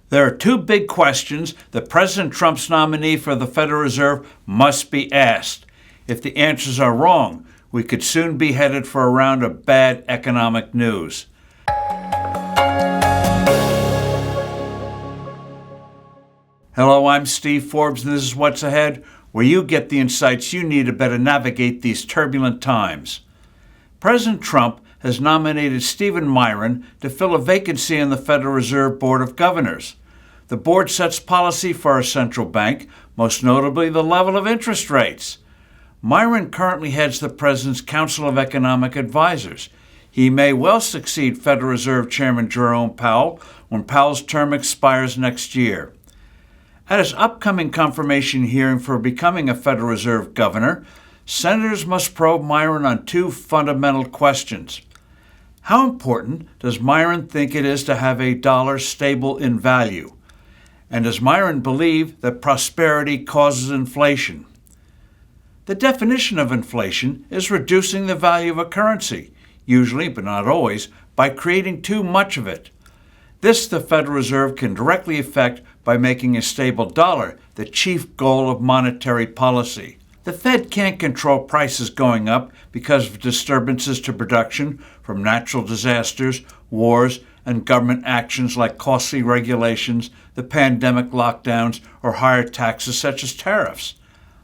There are two big questions that President Trump's nominee for the Federal Reserve must be asked. If the answers are wrong, we could soon be headed for a round of bad economic news. Hello, I'm Steve Forbes, and this is What's Ahead, where you get the insights you need to better navigate these turbulent times. President Trump has nominated Stephen Miran to fill a vacancy on the Federal Reserve Board of Governors. The board sets policy for our central bank, most notably the level of interest rates. Miran currently heads the President's Council of Economic Advisors. He may well succeed Federal Reserve Chairman Jerome Powell when Powell's term expires next year. At his upcoming confirmation hearing for becoming a Federal Reserve governor, senators must probe Miran on two fundamental questions. How important does Miran think it is to have a dollar stable in value? And does Miran believe that prosperity causes inflation? The definition of inflation is reducing the value of a currency, usually, but not always, by creating too much of it. This the Federal Reserve can directly affect by making a stable dollar the chief goal of monetary policy. The Fed can't control prices going up because of disturbances to production from natural disasters, wars, and government actions like costly regulations, the pandemic lockdowns, or higher taxes such as tariffs.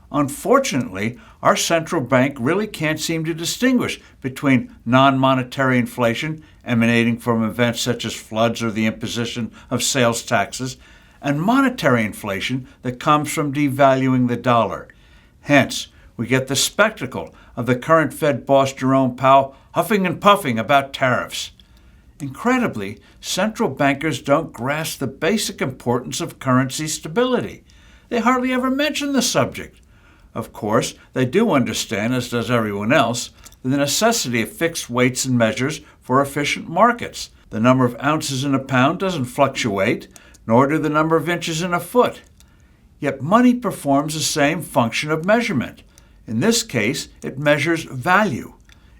Unfortunately, our central bank really can't seem to distinguish between non-monetary inflation emanating from events such as floods or the imposition of sales taxes, and monetary inflation that comes from devaluing the dollar. Hence, we get the spectacle of the current Fed boss Jerome Powell huffing and puffing about tariffs. Incredibly, central bankers don't grasp the basic importance of currency stability. They hardly ever mention the subject. Of course, they do understand, as does everyone else, the necessity of fixed weights and measures for efficient markets. The number of ounces in a pound doesn't fluctuate, nor do the number of inches in a foot. Yet money performs the same function of measurement. In this case, it measures value.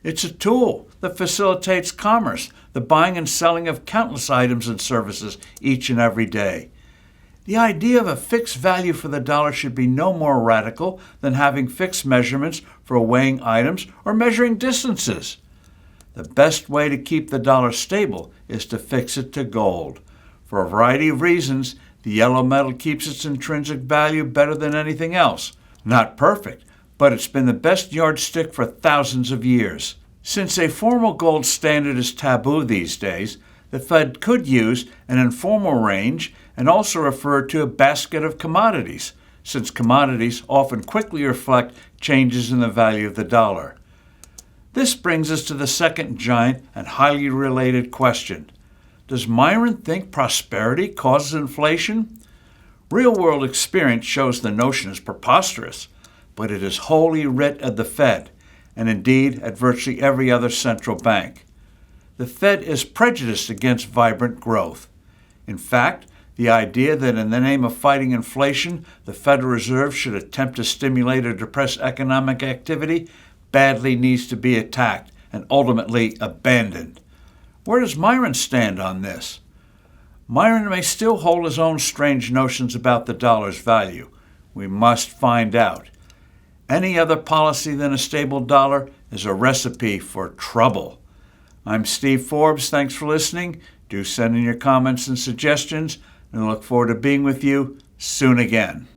It's a tool that facilitates commerce, the buying and selling of countless items and services each and every day. The idea of a fixed value for the dollar should be no more radical than having fixed measurements for weighing items or measuring distances. The best way to keep the dollar stable is to fix it to gold. For a variety of reasons, the yellow metal keeps its intrinsic value better than anything else. Not perfect, but it's been the best yardstick for thousands of years. Since a formal gold standard is taboo these days, the Fed could use an informal range and also refer to a basket of commodities, since commodities often quickly reflect changes in the value of the dollar. This brings us to the second giant and highly related question. Does Miran think prosperity causes inflation? Real-world experience shows the notion is preposterous, but it is holy writ at the Fed, and indeed at virtually every other central bank. The Fed is prejudiced against vibrant growth. In fact, the idea that in the name of fighting inflation, the Federal Reserve should attempt to stimulate or depress economic activity badly needs to be attacked and ultimately abandoned. Where does Miran stand on this? Miran may still hold his own strange notions about the dollar's value. We must find out. Any other policy than a stable dollar is a recipe for trouble. I'm Steve Forbes. Thanks for listening. Do send in your comments and suggestions, and I look forward to being with you soon again.